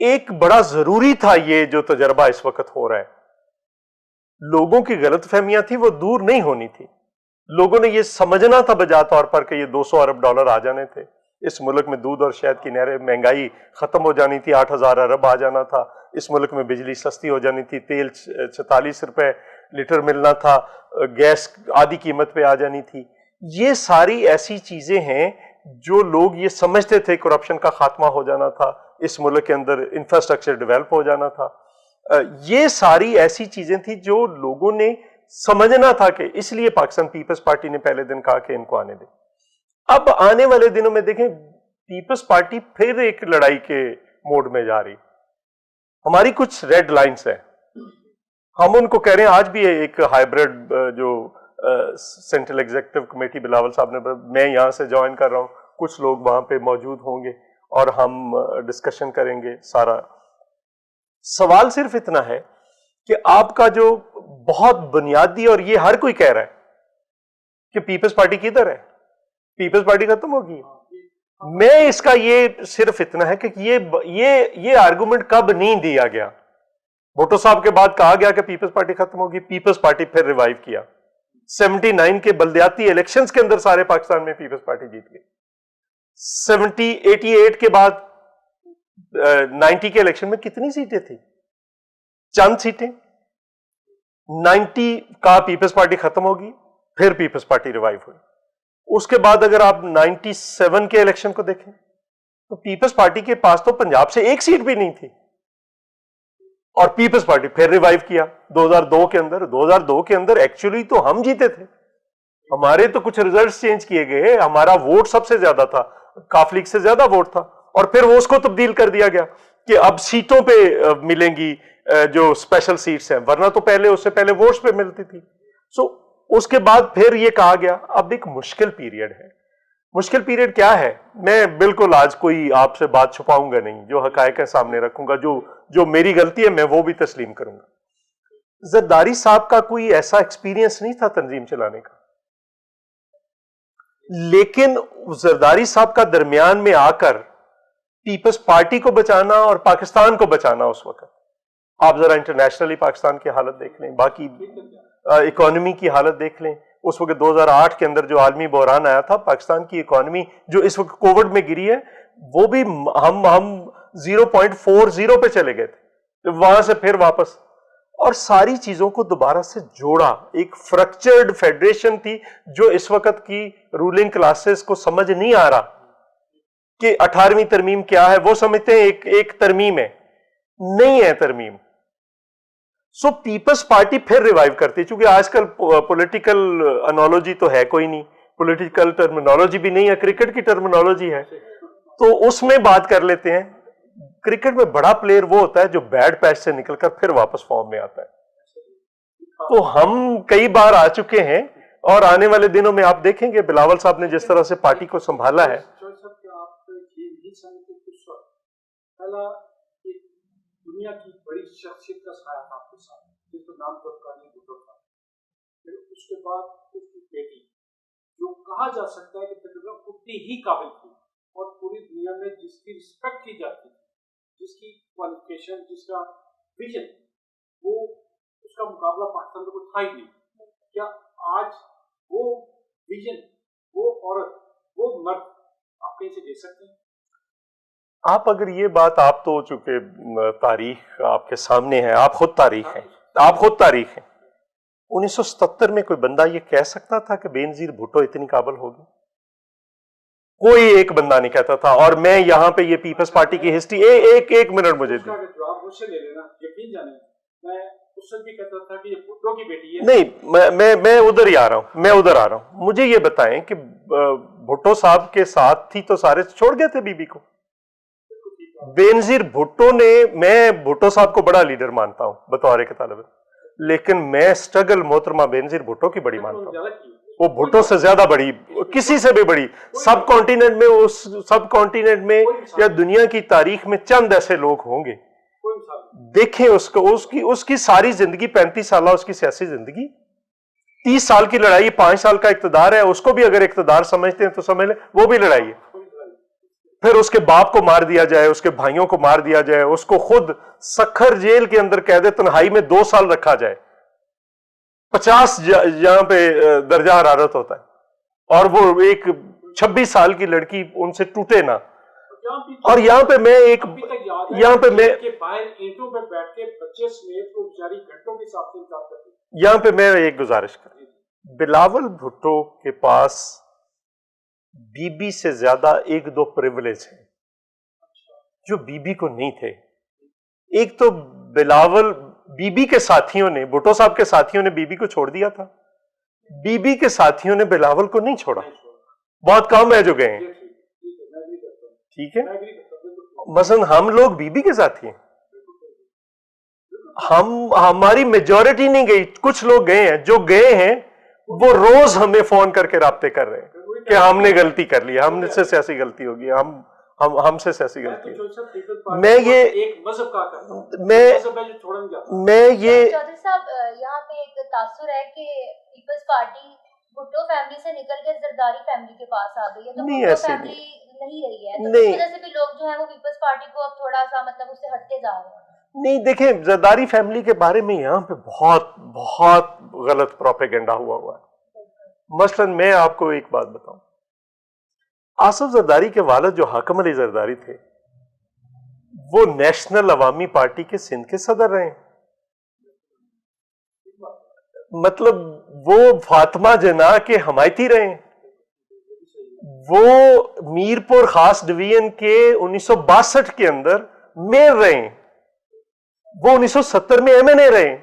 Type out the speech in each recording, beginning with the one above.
ایک بڑا ضروری تھا یہ جو تجربہ اس وقت ہو رہا ہے. لوگوں کی غلط فہمیاں تھی وہ دور نہیں ہونی تھی. لوگوں نے یہ سمجھنا تھا بجا طور پر کہ یہ $200 ارب آ جانے تھے. اس ملک میں دودھ اور شہد کی نہریں، مہنگائی ختم ہو جانی تھی، 8,000 ارب آ جانا تھا. اس ملک میں بجلی سستی ہو جانی تھی، تیل 46 روپے لیٹر ملنا تھا، گیس آدھی قیمت پہ آ جانی تھی. یہ ساری ایسی چیزیں ہیں جو لوگ یہ سمجھتے تھے. کرپشن کا خاتمہ ہو جانا تھا، اس ملک کے اندر انفراسٹرکچر ڈیولپ ہو جانا تھا. یہ ساری ایسی چیزیں تھیں جو لوگوں نے سمجھنا تھا کہ اس لیے پاکستان پیپلز پارٹی نے پہلے دن کہا کہ ان کو آنے دیں. اب آنے والے دنوں میں دیکھیں پیپلز پارٹی پھر ایک لڑائی کے موڈ میں جا رہی. ہماری کچھ ریڈ لائنز ہیں، ہم ان کو کہہ رہے ہیں. آج بھی ایک ہائیبرڈ جو سینٹرل ایگزیکٹو کمیٹی بلاول صاحب نے، میں یہاں سے جوائن کر رہا ہوں، کچھ لوگ وہاں پہ موجود ہوں گے اور ہم ڈسکشن کریں گے. سارا سوال صرف اتنا ہے کہ آپ کا جو بہت بنیادی، اور یہ ہر کوئی کہہ رہا ہے کہ پیپلز پارٹی کدھر ہے، پیپلز پارٹی ختم ہوگی. میں اس کا یہ صرف اتنا ہے کہ یہ آرگومنٹ کب نہیں دیا گیا. بھٹو صاحب کے بعد کہا گیا کہ پیپلز پارٹی ختم ہوگی، پیپلز پارٹی پھر ریوائیو کیا. 79 کے بلدیاتی الیکشنز کے اندر سارے پاکستان میں پیپلز پارٹی جیت گئی. 88 کے بعد 90 کے الیکشن میں کتنی سیٹیں تھیں؟ چند سیٹیں. 90 کا پیپلز پارٹی ختم ہوگی، پھر پیپلز پارٹی ریوائیو ہوئی. اس کے بعد اگر آپ 97 کے الیکشن کو دیکھیں تو پیپلز پارٹی کے پاس تو پنجاب سے ایک سیٹ بھی نہیں تھی، اور پیپلز پارٹی پھر ریوائیو کیا 2002 کے اندر. 2002 کے اندر ایکچولی تو ہم جیتے تھے، ہمارے تو کچھ ریزلٹس چینج کیے گئے، ہمارا ووٹ سب سے زیادہ تھا، کاف لیگ سے زیادہ ووٹ تھا، اور پھر وہ اس کو تبدیل کر دیا گیا کہ اب سیٹوں پہ ملیں گی جو اسپیشل سیٹس ہیں، ورنہ تو پہلے اس سے پہلے ووٹس پہ ملتی تھی. سو اس کے بعد پھر یہ کہا گیا اب ایک مشکل پیریڈ ہے. مشکل پیریڈ کیا ہے؟ میں بالکل آج کوئی آپ سے بات چھپاؤں گا نہیں، جو حقائق ہے سامنے رکھوں گا، جو میری غلطی ہے میں وہ بھی تسلیم کروں گا. زرداری صاحب کا کوئی ایسا ایکسپیرینس نہیں تھا تنظیم چلانے کا، لیکن زرداری صاحب کا درمیان میں آ کر پیپلز پارٹی کو بچانا اور پاکستان کو بچانا، اس وقت آپ ذرا انٹرنیشنلی پاکستان کی حالت دیکھ لیں، باقی اکانومی کی حالت دیکھ لیں. اس وقت 2008 کے اندر جو عالمی بحران آیا تھا، پاکستان کی اکانومی جو اس وقت کووڈ میں گری ہے، وہ بھی ہم 0.40 پہ چلے گئے تھے، وہاں سے پھر واپس، اور ساری چیزوں کو دوبارہ سے جوڑا. ایک فریکچرڈ فیڈریشن تھی جو اس وقت کی رولنگ کلاسز کو سمجھ نہیں آ رہا کہ 18ویں ترمیم کیا ہے. وہ سمجھتے ہیں ایک ترمیم ہے، نہیں ہے ترمیم. سو پیپلز پارٹی پھر ریوائیو کرتی، چونکہ آج کل پولیٹیکل انالوجی تو ہے کوئی نہیں، پولیٹیکل ٹرمینالوجی بھی نہیں ہے، کرکٹ کی ٹرمینالوجی ہے، تو اس میں بات کر لیتے ہیں. کرکٹ میں بڑا پلیئر وہ ہوتا ہے جو بیڈ پیچ سے نکل کر پھر واپس فارم میں آتا ہے. تو ہم کئی بار آ چکے ہیں، اور آنے والے دنوں میں آپ دیکھیں گے بلاول صاحب نے جس طرح سے پارٹی کو سنبھالا ہے. دنیا کی بڑی شخصیت کا سایہ تھا آپ کے ساتھ، جس کا نام افغانی بھٹو تھا. پھر اس کے بعد اس کی بیٹی، جو کہا جا سکتا ہے کہ تقریباً اتنی ہی قابل تھی اور پوری دنیا میں جس کی رسپیکٹ کی جاتی تھی، جس کی کوالیفیکیشن، جس کا ویژن، وہ اس کا مقابلہ پاکستان میں کوئی تھا ہی نہیں. کیا آج وہ ویژن، وہ عورت، وہ مرد آپ کہیں سے دے سکتے ہیں؟ آپ اگر یہ بات، آپ تو چونکہ تاریخ آپ کے سامنے ہے، آپ خود تاریخ ہیں. 1977 میں کوئی بندہ یہ کہہ سکتا تھا کہ بے نظیر بھٹو اتنی قابل ہوگی؟ کوئی ایک بندہ نہیں کہتا تھا. اور میں یہاں پہ یہ پیپلز پارٹی کی ہسٹری، ایک منٹ مجھے دیں. جواب مجھ سے لے لینا، یقین جانیں میں اس سے بھی کہتا تھا کہ یہ بھٹو کی بیٹی ہے. نہیں، میں ادھر ہی آ رہا ہوں. مجھے یہ بتائیں کہ بھٹو صاحب کے ساتھ تھی تو سارے چھوڑ گئے تھے بی بی کو. بے نظیر بھٹو نے، میں بھٹو صاحب کو بڑا لیڈر مانتا ہوں بطور ایک طالب علم، لیکن میں سٹرگل محترمہ بے نظیر بھٹو کی بڑی مانتا ہوں. وہ بھٹو سے زیادہ بڑی، کسی سے بھی بڑی. سب کانٹیننٹ میں یا دنیا کی تاریخ میں چند ایسے لوگ ہوں گے. دیکھیں اس کی ساری زندگی، 35 سالہ اس کی سیاسی زندگی، 30 سال کی لڑائی، 5 سال کا اقتدار ہے. اس کو بھی اگر اقتدار سمجھتے ہیں تو سمجھ لیں وہ بھی لڑائی ہے. پھر اس کے باپ کو مار دیا جائے, اس کے بھائیوں کو مار دیا جائے, اس کو خود سکھر جیل کے اندر قید تنہائی میں 2 سال رکھا جائے, 50 یہاں پہ درجہ حرارت ہوتا ہے, اور وہ ایک 26 سال کی لڑکی ان سے ٹوٹے نہ. اور یہاں پہ میں ایک یہاں پہ میں یہاں پہ میں ایک گزارش کروں, بلاول بھٹو کے پاس بی بی سے زیادہ 1-2 پریولیج ہیں جو بی بی کو نہیں تھے. ایک تو بلاول بی بی کے ساتھیوں نے, بھٹو صاحب کے ساتھیوں نے بی بی کو چھوڑ دیا تھا, بی بی کے ساتھیوں نے بلاول کو نہیں چھوڑا. بہت کم ہے جو گئے ہیں, ٹھیک ہے. مثلا ہم لوگ بی بی کے ساتھی ہیں, ہماری میجورٹی نہیں گئی, کچھ لوگ گئے ہیں. جو گئے ہیں وہ روز ہمیں فون کر کے رابطے کر رہے ہیں کہ ہم نے غلطی کر لی, ہم سے سیاسی غلطی ہوگی, ہم سے سیاسی غلطی ہوگی. میں یہ چودھری صاحب یہاں پہ ایک تاثر ہے کہ پیپلز پارٹی بھٹو فیملی سے نکل کے زرداری فیملی کے پاس آ گئی ہے, تو بھٹو فیملی نہیں رہی ہے, تو اس وجہ سے بھی لوگ جو ہیں وہ پیپلز پارٹی کو اب تھوڑا سا مطلب اس سے ہٹ کے جا رہے ہیں. نہیں, دیکھیں زرداری فیملی کے بارے میں یہاں پہ بہت بہت غلط پروپیگنڈا ہوا ہے. مثلا میں آپ کو ایک بات بتاؤں, آصف زرداری کے والد جو حاکم علی زرداری تھے وہ نیشنل عوامی پارٹی کے سندھ کے صدر رہے ہیں. مطلب وہ فاطمہ جناح کے حمایتی رہے ہیں, وہ میرپور خاص ڈویژن کے 1962 کے اندر میئر رہے ہیں, وہ 1970 میں ایم این اے رہے ہیں.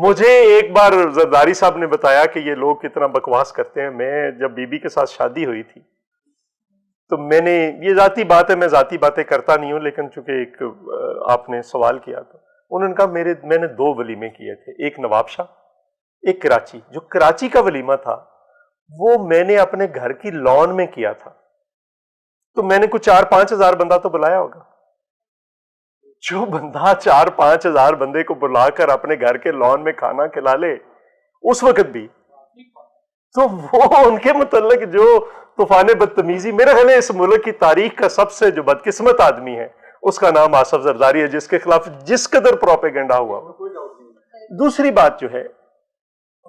مجھے ایک بار زرداری صاحب نے بتایا کہ یہ لوگ کتنا بکواس کرتے ہیں. میں جب بی بی کے ساتھ شادی ہوئی تھی تو میں نے, یہ ذاتی بات ہے, میں ذاتی باتیں کرتا نہیں ہوں, لیکن چونکہ ایک آپ نے سوال کیا تو انہوں نے کہا میں نے 2 ولیمے کیے تھے, ایک نواب شاہ, ایک کراچی. جو کراچی کا ولیمہ تھا وہ میں نے اپنے گھر کی لان میں کیا تھا, تو میں نے کچھ 4-5 ہزار بندہ تو بلایا ہوگا. جو بندہ 4-5 ہزار بندے کو بلا کر اپنے گھر کے لان میں کھانا کھلا لے اس وقت بھی, تو وہ ان کے متعلق جو طوفان بدتمیزی, میرے خیال ہے اس ملک کی تاریخ کا سب سے جو بدقسمت آدمی ہے اس کا نام آصف زرداری ہے, جس کے خلاف جس قدر پروپیگنڈا ہوا. دوسری بات جو ہے,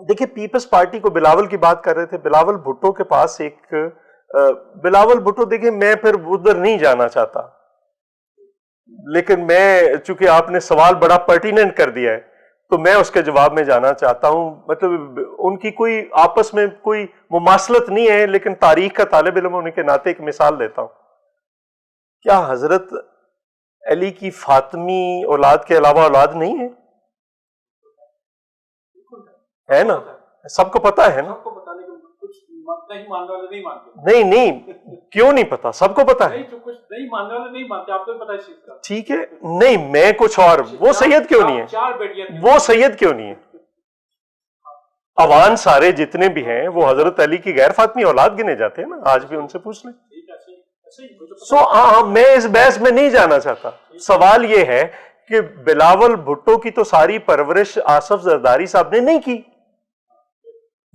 دیکھیں پیپلز پارٹی کو بلاول کی بات کر رہے تھے, بلاول بھٹو کے پاس ایک بلاول بھٹو, دیکھیں میں پھر ادھر نہیں جانا چاہتا, لیکن میں چونکہ آپ نے سوال بڑا پرٹیننٹ کر دیا ہے تو میں اس کے جواب میں جانا چاہتا ہوں. مطلب ان کی کوئی آپس میں کوئی مماثلت نہیں ہے, لیکن تاریخ کا طالب علم ہونے کے ناطے ایک مثال دیتا ہوں. کیا حضرت علی کی فاطمی اولاد کے علاوہ اولاد نہیں ہے؟ ہے نا, سب کو پتا ہے نا. نہیں کیوں نہیں پتا, سب کو پتا ہے. ٹھیک ہے, نہیں میں کچھ اور, وہ سید کیوں نہیں ہے, وہ سید کیوں نہیں ہے. عوان سارے جتنے بھی ہیں وہ حضرت علی کی غیر فاطمی اولاد گنے جاتے ہیں نا, آج بھی ان سے پوچھ لیں. میں اس بحث میں نہیں جانا چاہتا. سوال یہ ہے کہ بلاول بھٹو کی تو ساری پرورش آصف زرداری صاحب نے نہیں کی,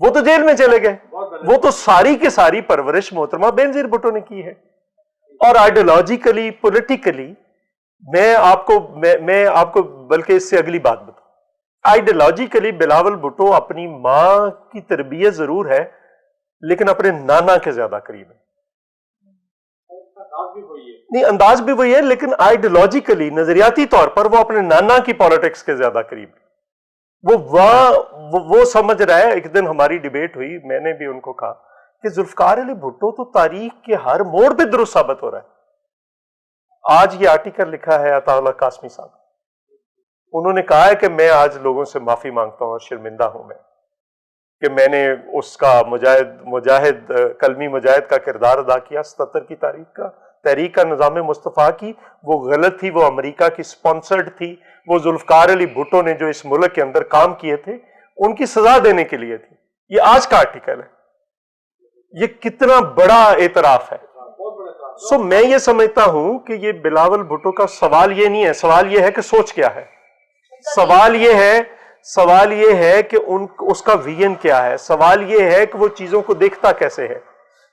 وہ تو جیل میں چلے گئے. وہ تو ساری کی ساری پرورش محترمہ بینظیر بھٹو نے کی ہے. اور آئیڈیالوجیکلی, پولیٹیکلی میں آپ کو بلکہ اس سے اگلی بات بتاؤں, آئیڈیالوجیکلی بلاول بھٹو اپنی ماں کی تربیت ضرور ہے لیکن اپنے نانا کے زیادہ قریب ہے. نہیں, انداز بھی وہی ہے, لیکن آئیڈیالوجیکلی نظریاتی طور پر وہ اپنے نانا کی پالیٹکس کے زیادہ قریب ہے. وہ سمجھ رہا ہے. ایک دن ہماری ڈیبیٹ ہوئی, میں نے بھی ان کو کہا کہ ذوالفقار علی بھٹو تو تاریخ کے ہر موڑ پہ درست ثابت ہو رہا ہے. آج یہ آرٹیکل لکھا ہے عطا اللہ قاسمی صاحب, انہوں نے کہا ہے کہ میں آج لوگوں سے معافی مانگتا ہوں اور شرمندہ ہوں میں کہ میں نے اس کا مجاہد کلمی مجاہد کا کردار ادا کیا 77 کی تحریک کا نظام مصطفیٰ کی. وہ غلط تھی, وہ امریکہ کی سپانسرڈ تھی. وہ ذوالفقار علی بھٹو نے جو اس ملک کے اندر کام کیے تھے ان کی سزا دینے کے لیے تھی. یہ آج کا آرٹیکل ہے, یہ کتنا بڑا اعتراف ہے. میں یہ سمجھتا ہوں کہ یہ بلاول بھٹو کا سوال یہ نہیں ہے, سوال یہ ہے کہ سوچ کیا ہے. سوال یہ ہے کہ اس کا ویژن کیا ہے. سوال یہ ہے کہ وہ چیزوں کو دیکھتا کیسے ہے.